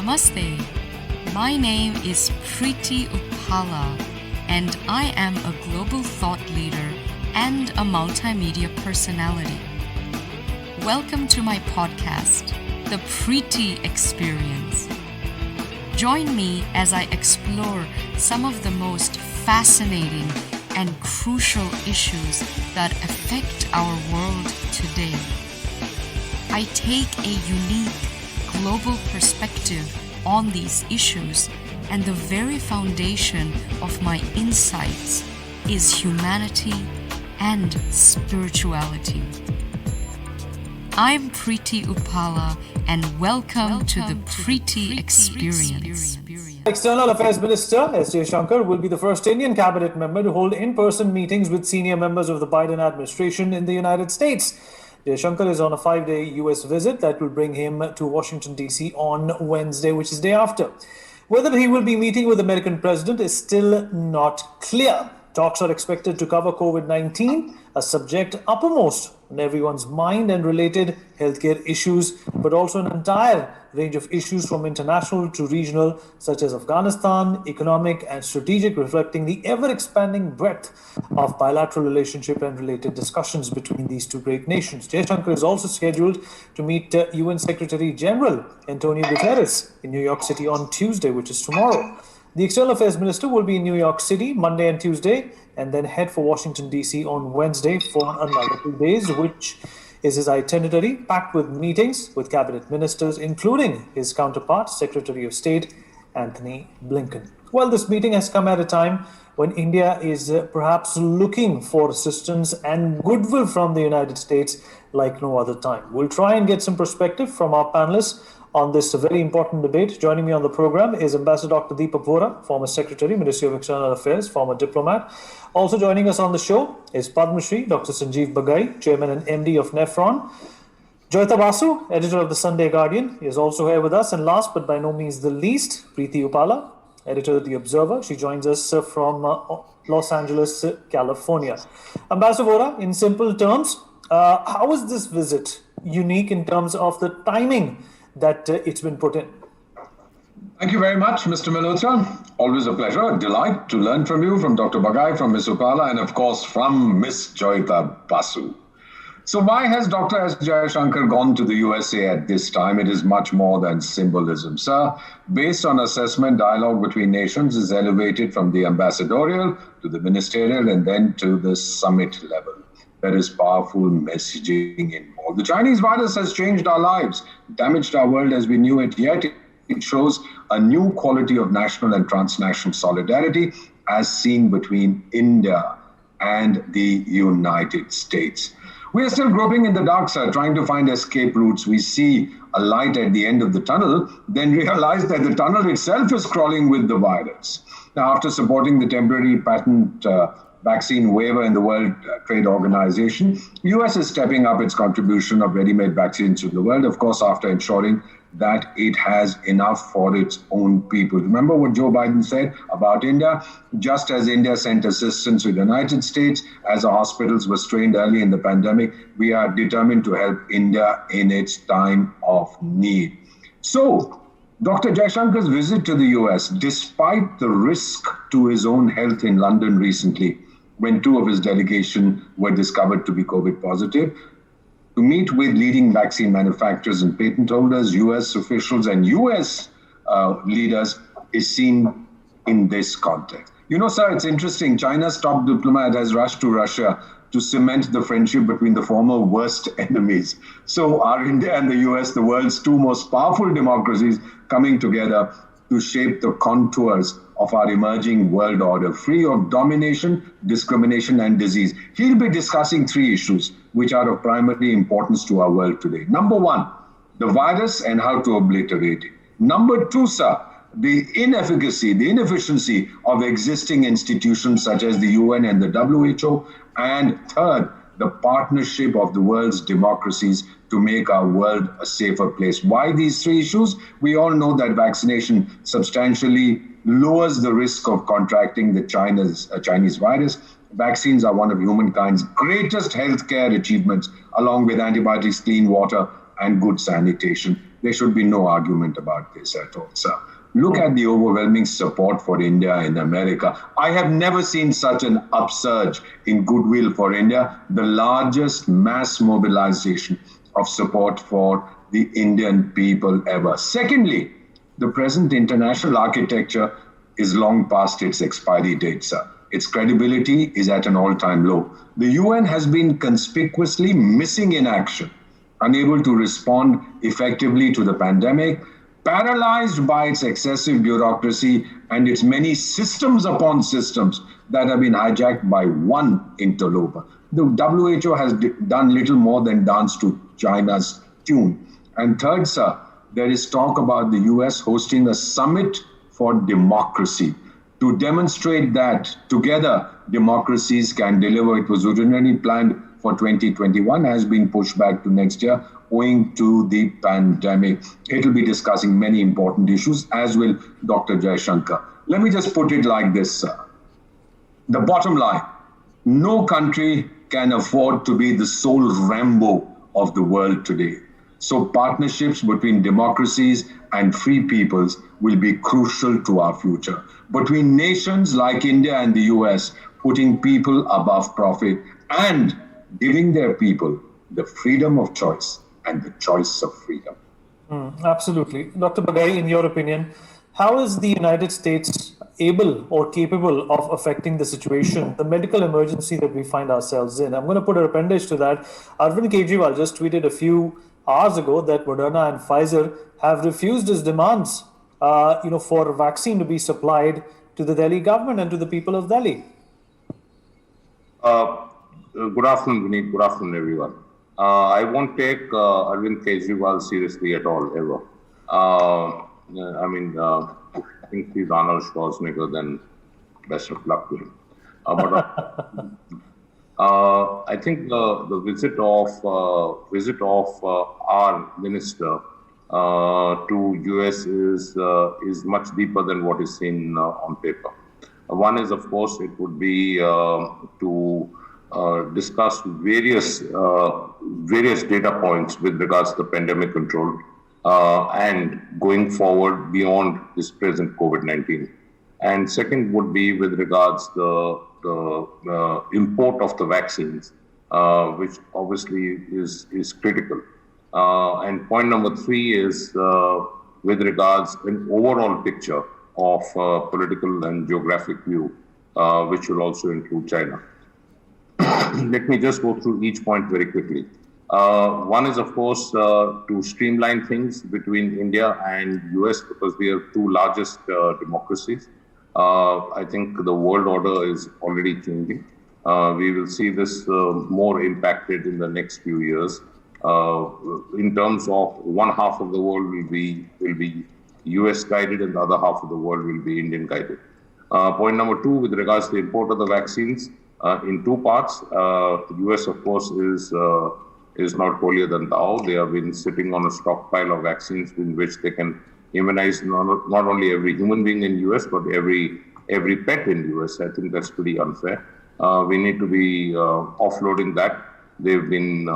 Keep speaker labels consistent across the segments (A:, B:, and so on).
A: Namaste. My name is Preity Upala, and I am a global thought leader and a multimedia personality. Welcome to my podcast, The Preity Experience. Join me as I explore some of the most fascinating and crucial issues that affect our world today. I take a unique global perspective on these issues, and the very foundation of my insights is humanity and spirituality. I'm Preity Upala, and welcome to the Preity Experience.
B: External Affairs Minister S Jaishankar will be the first Indian cabinet member to hold in-person meetings with senior members of the Biden administration in the United States. Jaishankar is on a 5-day US visit that will bring him to Washington, D.C. on Wednesday, which is day after. Whether he will be meeting with the American president is still not clear. Talks are expected to cover COVID-19, a subject uppermost on everyone's mind, and related healthcare issues, but also an entire range of issues from international to regional, such as Afghanistan, economic and strategic, reflecting the ever-expanding breadth of bilateral relationship and related discussions between these two great nations. Jaishankar is also scheduled to meet UN Secretary General Antonio Guterres in New York City on Tuesday, which is tomorrow. The External Affairs Minister will be in New York City Monday and Tuesday, and then head for Washington, D.C. on Wednesday for another 2 days, which is his itinerary, packed with meetings with cabinet ministers, including his counterpart, Secretary of State Antony Blinken. Well, this meeting has come at a time when India is perhaps looking for assistance and goodwill from the United States like no other time. We'll try and get some perspective from our panelists on this very important debate. Joining me on the program is Ambassador Dr. Deepak Vora, former Secretary, Ministry of External Affairs, former diplomat. Also joining us on the show is Padma Shri, Dr. Sanjeev Bagai, Chairman and MD of Nephron. Joyita Basu, Editor of the Sunday Guardian, is also here with us. And last but by no means the least, Preity Upala, Editor of The Observer. She joins us from Los Angeles, California. Ambassador Vora, in simple terms, how is this visit unique in terms of the timing that it's been put in?
C: Thank you very much, Mr. Malhotra. Always a pleasure, a delight to learn from you, from Dr. Bagai, from Ms. Upala, and of course from Ms. Joyita Basu. So why has Dr. S. Jaishankar gone to the USA at this time? It is much more than symbolism, sir. Based on assessment, dialogue between nations is elevated from the ambassadorial to the ministerial and then to the summit level. There is powerful messaging involved. The Chinese virus has changed our lives, damaged our world as we knew it, yet it shows a new quality of national and transnational solidarity as seen between India and the United States. We are still groping in the dark, sir, trying to find escape routes. We see a light at the end of the tunnel, then realize that the tunnel itself is crawling with the virus. Now, after supporting the temporary patent vaccine waiver in the World Trade Organization, US is stepping up its contribution of ready-made vaccines to the world, of course, after ensuring that it has enough for its own people. Remember what Joe Biden said about India? Just as India sent assistance to the United States as our hospitals were strained early in the pandemic, we are determined to help India in its time of need. So, Dr. Jaishankar's visit to the US, despite the risk to his own health in London recently, when 2 of his delegation were discovered to be COVID positive, to meet with leading vaccine manufacturers and patent holders, US officials and US leaders is seen in this context. You know, sir, it's interesting. China's top diplomat has rushed to Russia to cement the friendship between the former worst enemies. So are India and the US, the world's 2 most powerful democracies, coming together to shape the contours of our emerging world order, free of domination, discrimination, and disease. He'll be discussing 3 issues which are of primary importance to our world today. Number 1, the virus and how to obliterate it. Number 2, sir, the inefficacy, the inefficiency of existing institutions such as the UN and the WHO. And third, the partnership of the world's democracies to make our world a safer place. Why these 3 issues? We all know that vaccination substantially lowers the risk of contracting the Chinese virus. Vaccines are one of humankind's greatest healthcare achievements, along with antibiotics, clean water, and good sanitation. there should be no argument about this at all, sir. Look at the overwhelming support for India in America. I have never seen such an upsurge in goodwill for India, the largest mass mobilization of support for the Indian people ever. Secondly, the present international architecture is long past its expiry date, sir. Its credibility is at an all-time low. The UN has been conspicuously missing in action, unable to respond effectively to the pandemic, paralyzed by its excessive bureaucracy and its many systems upon systems that have been hijacked by one interloper. The WHO has done little more than dance to China's tune. And third, sir, there is talk about the US hosting a summit for democracy to demonstrate that together democracies can deliver. It was originally planned for 2021, has been pushed back to next year owing to the pandemic. It will be discussing many important issues, as will Dr. Jaishankar. Let me just put it like this, sir. The bottom line, no country can afford to be the sole Rambo of the world today. So partnerships between democracies and free peoples will be crucial to our future. Between nations like India and the US, putting people above profit and giving their people the freedom of choice and the choice of freedom.
B: Absolutely. Dr. Bagai, in your opinion, how is the United States able or capable of affecting the situation, the medical emergency that we find ourselves in? I'm going to put an appendage to that. Arvind Kejriwal just tweeted a few hours ago that Moderna and Pfizer have refused his demands, for vaccine to be supplied to the Delhi government and to the people of Delhi.
D: Good afternoon, Vineet. Good afternoon, everyone. I won't take Arvind Kejriwal seriously at all, ever. I think he's Arnold Schwarzenegger, then best of luck to him. I think the visit of our minister to US is much deeper than what is seen on paper. One is, of course, it would be to discuss various data points with regards to the pandemic control and going forward beyond this present COVID-19. And second would be with regards the import of the vaccines, which obviously is critical. And point number three is with regards an overall picture of political and geographic view, which will also include China. Let me just go through each point very quickly. One is, of course, to streamline things between India and US, because we are two largest democracies. I think the world order is already changing. We will see this more impacted in the next few years. In terms of one half of the world will be US guided and the other half of the world will be Indian guided. Point number two, with regards to the import of the vaccines, in two parts. US, of course, is not holier than thou. They have been sitting on a stockpile of vaccines in which they can immunize not only every human being in US, but every pet in US. I think that's pretty unfair. We need to be offloading that. They've been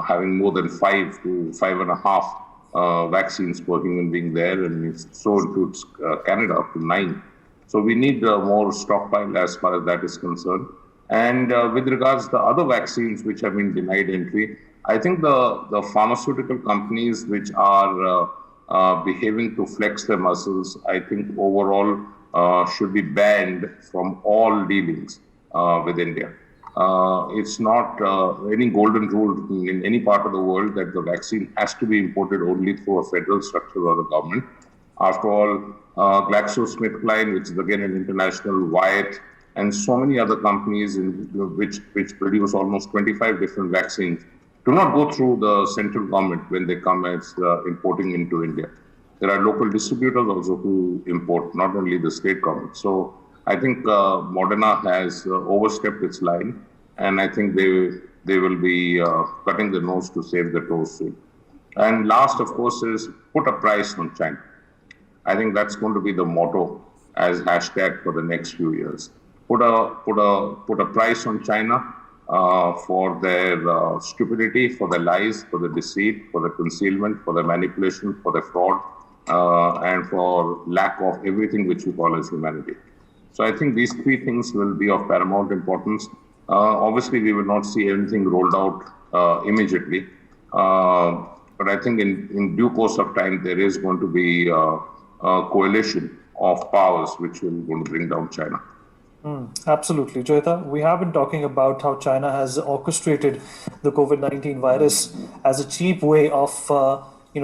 D: having more than 5 to 5.5 vaccines per human being there, and so includes Canada up to 9. So we need more stockpile as far as that is concerned. And with regards to the other vaccines which have been denied entry, I think the pharmaceutical companies which are behaving to flex their muscles, I think overall should be banned from all dealings with India. It's not any golden rule in any part of the world that the vaccine has to be imported only through a federal structure or a government. After all, GlaxoSmithKline, which is again an international, Wyeth, and so many other companies which produce almost 25 different vaccines, do not go through the central government when they come as importing into India. There are local distributors also who import, not only the state government. So I think Moderna has overstepped its line, and I think they will be cutting the nose to save the toes soon. And last, of course, is put a price on China. I think that's going to be the motto as hashtag for the next few years. Put a price on China, for their stupidity, for their lies, for the deceit, for the concealment, for the manipulation, for the fraud, and for lack of everything which we call as humanity. So I think these three things will be of paramount importance. Obviously, we will not see anything rolled out immediately. But I think in due course of time, there is going to be a coalition of powers which will going to bring down China.
B: Absolutely. Joyita, we have been talking about how China has orchestrated the COVID-19 virus as a cheap way of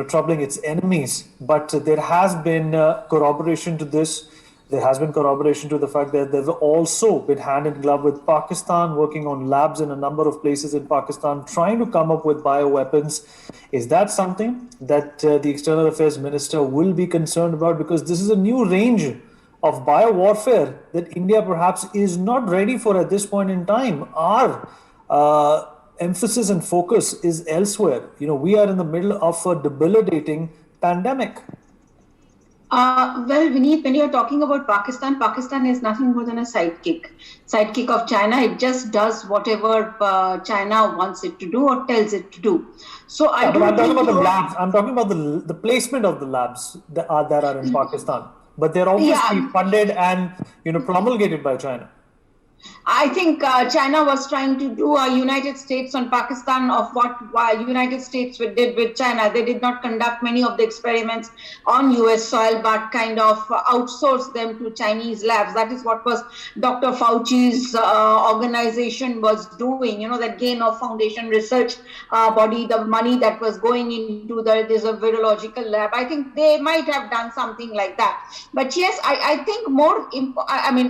B: troubling its enemies. But there has been corroboration to this. There has been corroboration to the fact that they've also been hand in glove with Pakistan, working on labs in a number of places in Pakistan, trying to come up with bioweapons. Is that something that the External Affairs Minister will be concerned about? Because this is a new range of biowarfare that India perhaps is not ready for at this point in time. Our emphasis and focus is elsewhere. We are in the middle of a debilitating pandemic.
E: Well, Vineet, when you're talking about Pakistan, Pakistan is nothing more than a sidekick of China. It just does whatever China wants it to do or tells it to do. So I'm talking about the labs.
B: I'm talking about the placement of the labs that are in Pakistan, but they're obviously funded and promulgated by China.
E: I think China was trying to do a United States on Pakistan of what United States did with China. They did not conduct many of the experiments on US soil, but kind of outsourced them to Chinese labs. That is what was Dr. Fauci's organization was doing, that gain of foundation research body, the money that was going into there's a virological lab. I think they might have done something like that. But yes, I think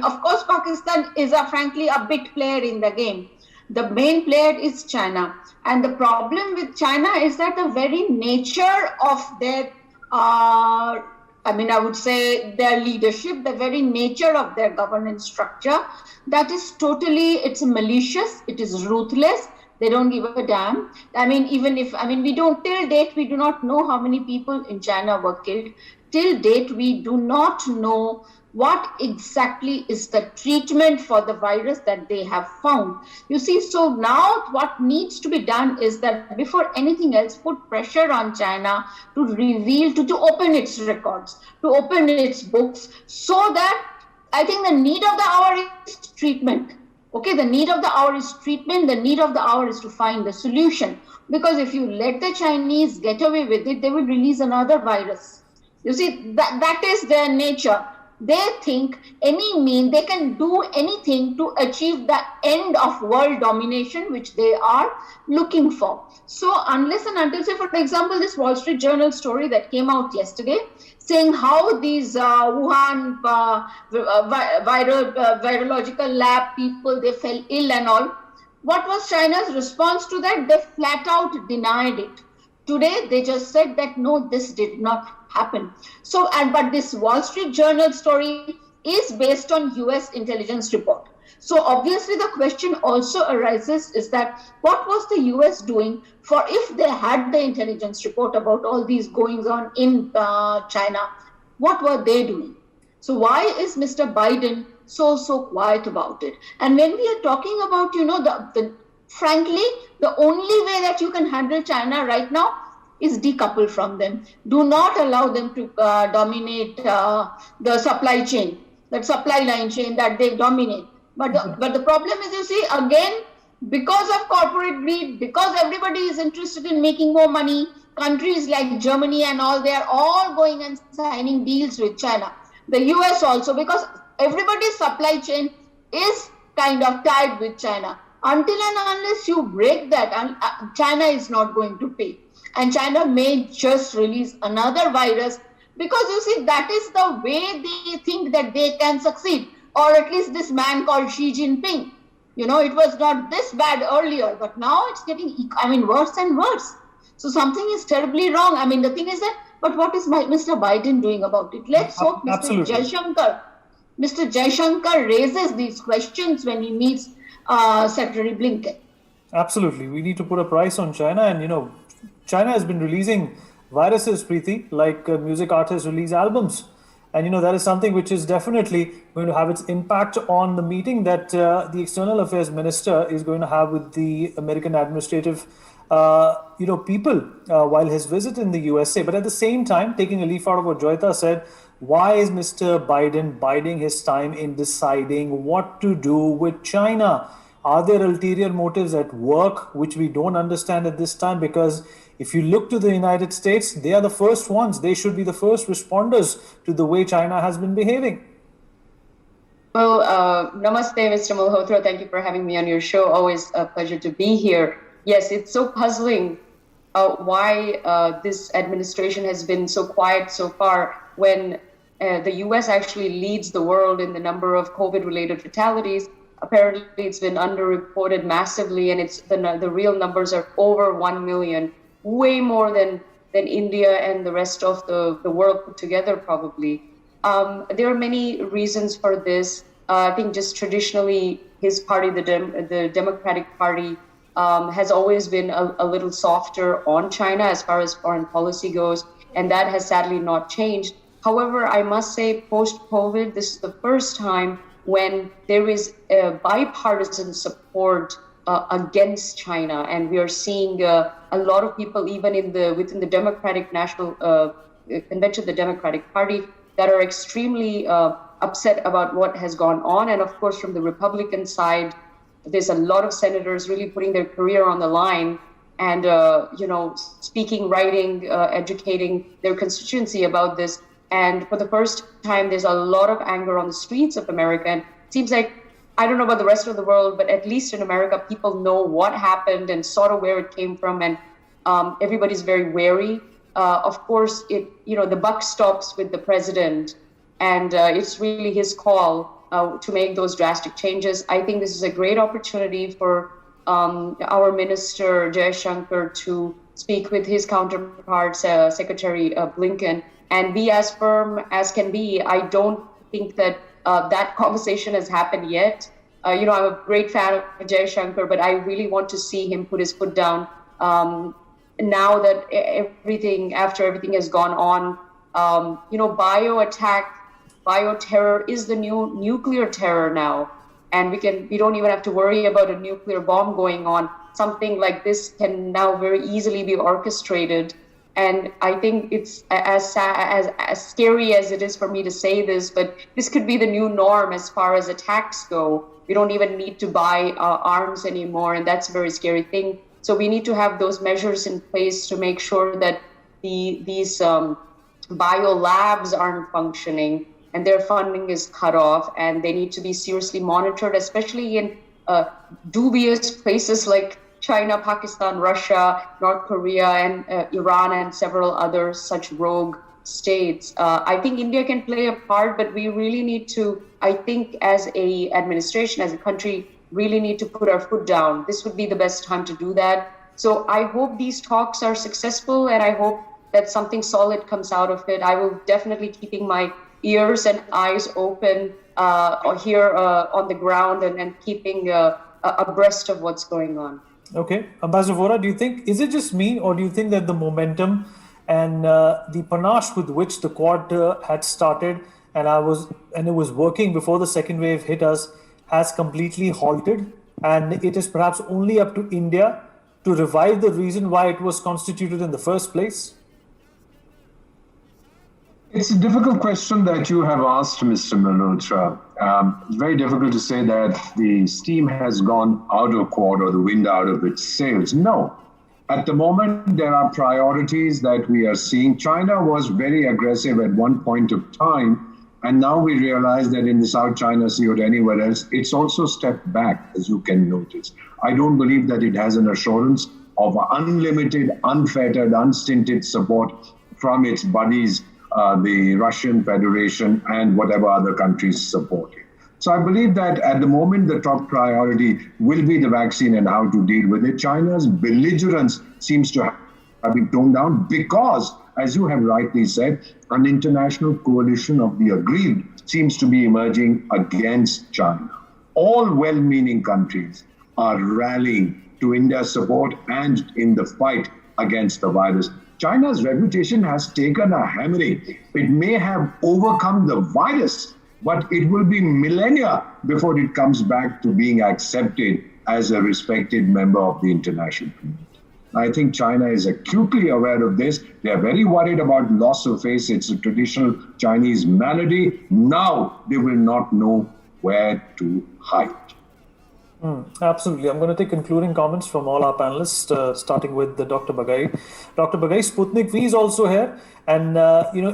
E: of course, Pakistan is frankly a big player in the game. The main player is China. And the problem with China is that the very nature of their, I would say their leadership, the very nature of their governance structure, that is it's malicious, it is ruthless. They don't give a damn. Till date, we do not know how many people in China were killed. Till date, we do not know what exactly is the treatment for the virus that they have found. You see, so now what needs to be done is that before anything else, put pressure on China to reveal, to open its records, to open its books, so that I think the need of the hour is treatment. Okay, the need of the hour is treatment. The need of the hour is to find the solution. Because if you let the Chinese get away with it, they will release another virus. You see, that is their nature. They think they can do anything to achieve the end of world domination, which they are looking for. So unless and until, say, for example, this Wall Street Journal story that came out yesterday, saying how these Wuhan virological lab people, they fell ill and all. What was China's response to that? They flat out denied it. Today, they just said that, no, this did not happen. So, but this Wall Street Journal story is based on US intelligence report. So obviously the question also arises is that what was the US doing for if they had the intelligence report about all these goings on in China? What were they doing? So why is Mr. Biden so quiet about it? And when we are talking about, frankly, the only way that you can handle China right now is decouple from them. Do not allow them to dominate the supply chain, that supply line chain that they dominate. But the problem is, you see, again, because of corporate greed, because everybody is interested in making more money, countries like Germany and all, they are all going and signing deals with China. The US also, because everybody's supply chain is kind of tied with China. Until and unless you break that, China is not going to pay. And China may just release another virus because, you see, that is the way they think that they can succeed. Or at least this man called Xi Jinping. It was not this bad earlier, but now it's getting, worse and worse. So something is terribly wrong. The thing is that, but what is Mr. Biden doing about it? Let's hope Mr. Jaishankar raises these questions when he meets Secretary Blinken.
B: Absolutely. We need to put a price on China. And, China has been releasing viruses, Preity, like music artists release albums. And, that is something which is definitely going to have its impact on the meeting that the External Affairs Minister is going to have with the American administrative, people while his visit in the USA. But at the same time, taking a leaf out of what Joyita said, why is Mr. Biden biding his time in deciding what to do with China? Are there ulterior motives at work which we don't understand at this time? Because if you look to the United States, they are the first ones. They should be the first responders to the way China has been behaving.
F: Well, namaste, Mr. Malhotra. Thank you for having me on your show. Always a pleasure to be here. Yes, it's so puzzling why this administration has been so quiet so far when the U.S. actually leads the world in the number of COVID-related fatalities. Apparently, it's been underreported massively, and it's the real numbers are over 1 million, way more than India and the rest of the world put together, probably. There are many reasons for this. I think just traditionally, his party, the Democratic Party, has always been a little softer on China as far as foreign policy goes, and that has sadly not changed. However, I must say, post-COVID, this is the first time when there is bipartisan support against China, and we are seeing a lot of people, even within the Democratic National Convention, the Democratic Party, that are extremely upset about what has gone on. And of course, from the Republican side, there's a lot of senators really putting their career on the line and speaking, writing, educating their constituency about this. And for the first time, there's a lot of anger on the streets of America. And it seems like, I don't know about the rest of the world, but at least in America, people know what happened and sort of where it came from. And everybody's very wary. Of course, the buck stops with the president. And it's really his call to make those drastic changes. I think this is a great opportunity for our Minister Jaishankar to speak with his counterparts, Secretary Blinken, and be as firm as can be. I don't think that that conversation has happened yet. I'm a great fan of Jaishankar, but I really want to see him put his foot down now that after everything has gone on. Bioterror is the new nuclear terror now. And we don't even have to worry about a nuclear bomb going on. Something like this can now very easily be orchestrated. And I think it's as scary as it is for me to say this, but this could be the new norm as far as attacks go. We don't even need to buy arms anymore, and that's a very scary thing. So we need to have those measures in place to make sure that these bio labs aren't functioning and their funding is cut off, and they need to be seriously monitored, especially in dubious places like China, Pakistan, Russia, North Korea, and Iran, and several other such rogue states. I think India can play a part, but we really need to, I think as a administration, as a country, really need to put our foot down. This would be the best time to do that. So I hope these talks are successful, and I hope that something solid comes out of it. I will definitely keeping my ears and eyes open here on the ground and keeping abreast of what's going on.
B: Okay. Ambassador Vora, do you think, is it just me, or do you think that the momentum and the panache with which the Quad had started and it was working before the second wave hit us has completely halted, and it is perhaps only up to India to revive the reason why it was constituted in the first place?
C: It's a difficult question that you have asked, Mr. Malhotra. It's very difficult to say that the steam has gone out of Quad or the wind out of its sails. No. At the moment, there are priorities that we are seeing. China was very aggressive at one point of time, and now we realize that in the South China Sea or anywhere else, it's also stepped back, as you can notice. I don't believe that it has an assurance of unlimited, unfettered, unstinted support from its buddies, the Russian Federation and whatever other countries support it. So I believe that at the moment, the top priority will be the vaccine and how to deal with it. China's belligerence seems to have been toned down because, as you have rightly said, an international coalition of the aggrieved seems to be emerging against China. All well-meaning countries are rallying to India's support and in the fight against the virus. China's reputation has taken a hammering. It may have overcome the virus, but it will be millennia before it comes back to being accepted as a respected member of the international community. I think China is acutely aware of this. They are very worried about loss of face. It's a traditional Chinese malady. Now they will not know where to hide.
B: Absolutely. I'm going to take concluding comments from all our panelists, starting with Dr. Bagai. Dr. Bagai, Sputnik V is also here. And,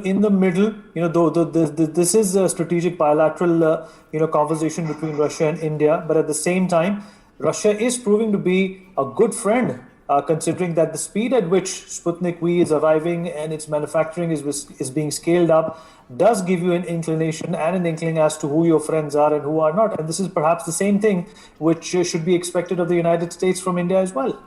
B: in the middle, this is a strategic bilateral, conversation between Russia and India. But at the same time, Russia is proving to be a good friend, considering that the speed at which Sputnik V is arriving and its manufacturing is being scaled up does give you an inclination and an inkling as to who your friends are and who are not. And this is perhaps the same thing which should be expected of the United States from India as well.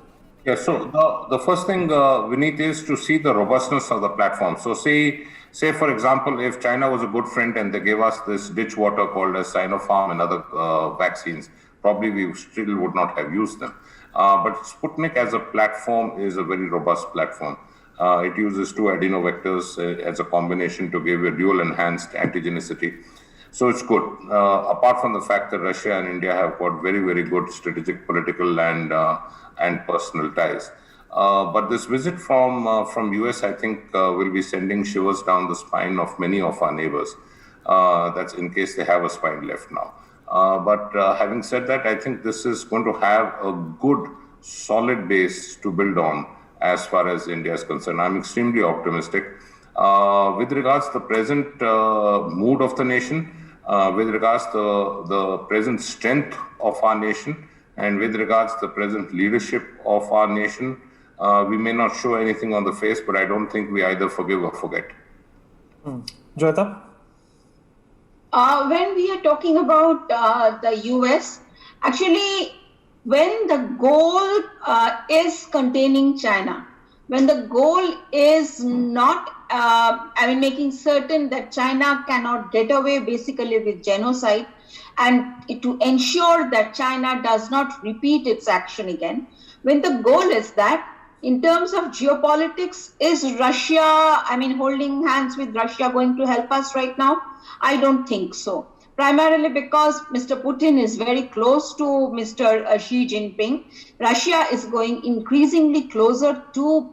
D: Yeah, so the first thing, Vineet, is to see the robustness of the platform. So say, for example, if China was a good friend and they gave us this ditch water called as Sinopharm and other vaccines, probably we still would not have used them. But Sputnik as a platform is a very robust platform. It uses two adenovectors as a combination to give a dual enhanced antigenicity. So it's good. Apart from the fact that Russia and India have got very, very good strategic, political and personal ties. But this visit from US, I think, will be sending shivers down the spine of many of our neighbors. That's in case they have a spine left now. But having said that, I think this is going to have a good, solid base to build on as far as India is concerned. I'm extremely optimistic. With regards to the present mood of the nation, with regards to the present strength of our nation, and with regards to the present leadership of our nation, we may not show anything on the face, but I don't think we either forgive or forget.
B: Joyita?
E: When we are talking about the US, actually, when the goal is containing China, when the goal is not, making certain that China cannot get away basically with genocide, and to ensure that China does not repeat its action again, when the goal is that, in terms of geopolitics, is Russia, holding hands with Russia going to help us right now? I don't think so. Primarily because Mr. Putin is very close to Mr. Xi Jinping. Russia is going increasingly closer to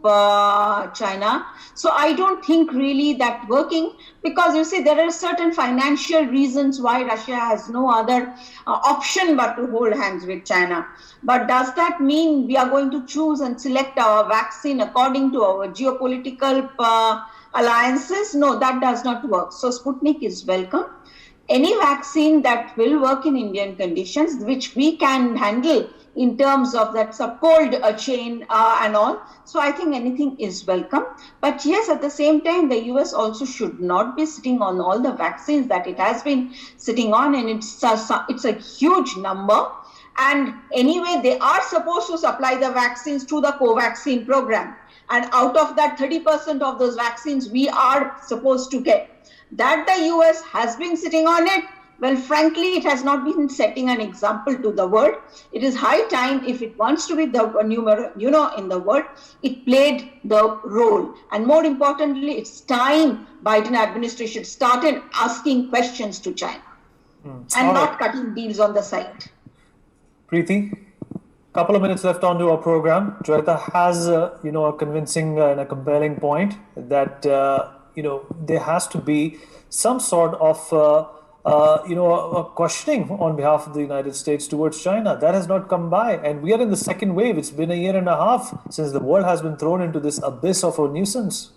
E: China. So I don't think really that working, because you see there are certain financial reasons why Russia has no other option but to hold hands with China. But does that mean we are going to choose and select our vaccine according to our geopolitical alliances? No, that does not work. So Sputnik is welcome. Any vaccine that will work in Indian conditions, which we can handle in terms of that sub-cold chain and all. So I think anything is welcome. But yes, at the same time, the US also should not be sitting on all the vaccines that it has been sitting on. And it's a huge number. And anyway, they are supposed to supply the vaccines to the Covaxin program. And out of that, 30% of those vaccines we are supposed to get. That the US has been sitting on it, well, frankly, it has not been setting an example to the world. It is high time, if it wants to be the numero, in the world, it played the role. And more importantly, it's time Biden administration started asking questions to China and not cutting deals on the side.
B: Preity, couple of minutes left on to our program. Joyita has, a convincing and a compelling point that, there has to be some sort of, a questioning on behalf of the United States towards China. That has not come by. And we are in the second wave. It's been a year and a half since the world has been thrown into this abyss of a nuisance.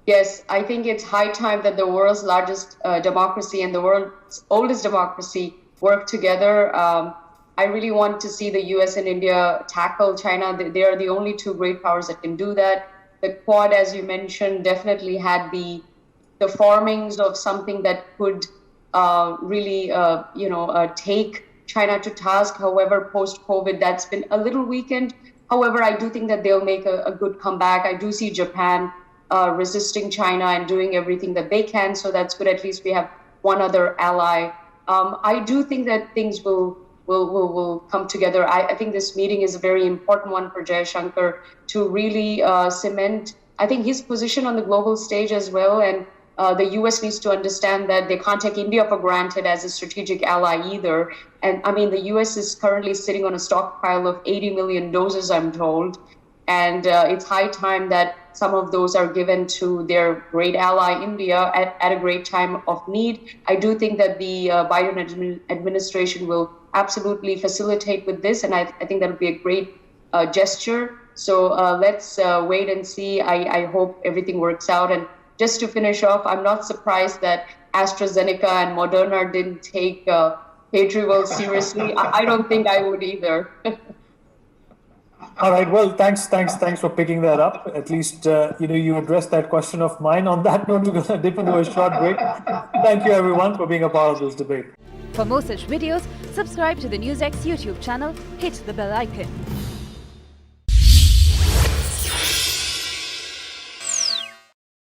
F: Yes, I think it's high time that the world's largest democracy and the world's oldest democracy work together. I really want to see the US and India tackle China. They are the only two great powers that can do that. The Quad, as you mentioned, definitely had the formings of something that could really, take China to task. However, post-COVID, that's been a little weakened. However, I do think that they'll make a good comeback. I do see Japan resisting China and doing everything that they can. So that's good. At least we have one other ally. I do think that things will will come together. I think this meeting is a very important one for Jaishankar to really cement, I think, his position on the global stage as well. And the US needs to understand that they can't take India for granted as a strategic ally either. And I mean, the US is currently sitting on a stockpile of 80 million doses, I'm told. And it's high time that some of those are given to their great ally, India, at a great time of need. I do think that the Biden administration will absolutely facilitate with this, and I think that will be a great gesture. So let's wait and see. I hope everything works out. And just to finish off, I'm not surprised that AstraZeneca and Moderna didn't take Patriot seriously. I don't think I would either.
B: All right. Well, thanks for picking that up. At least, you addressed that question of mine. On that note, we're going to dip into a short break. Thank you, everyone, for being a part of this debate.
G: For more such videos, subscribe to the Newsx YouTube channel, hit the bell icon.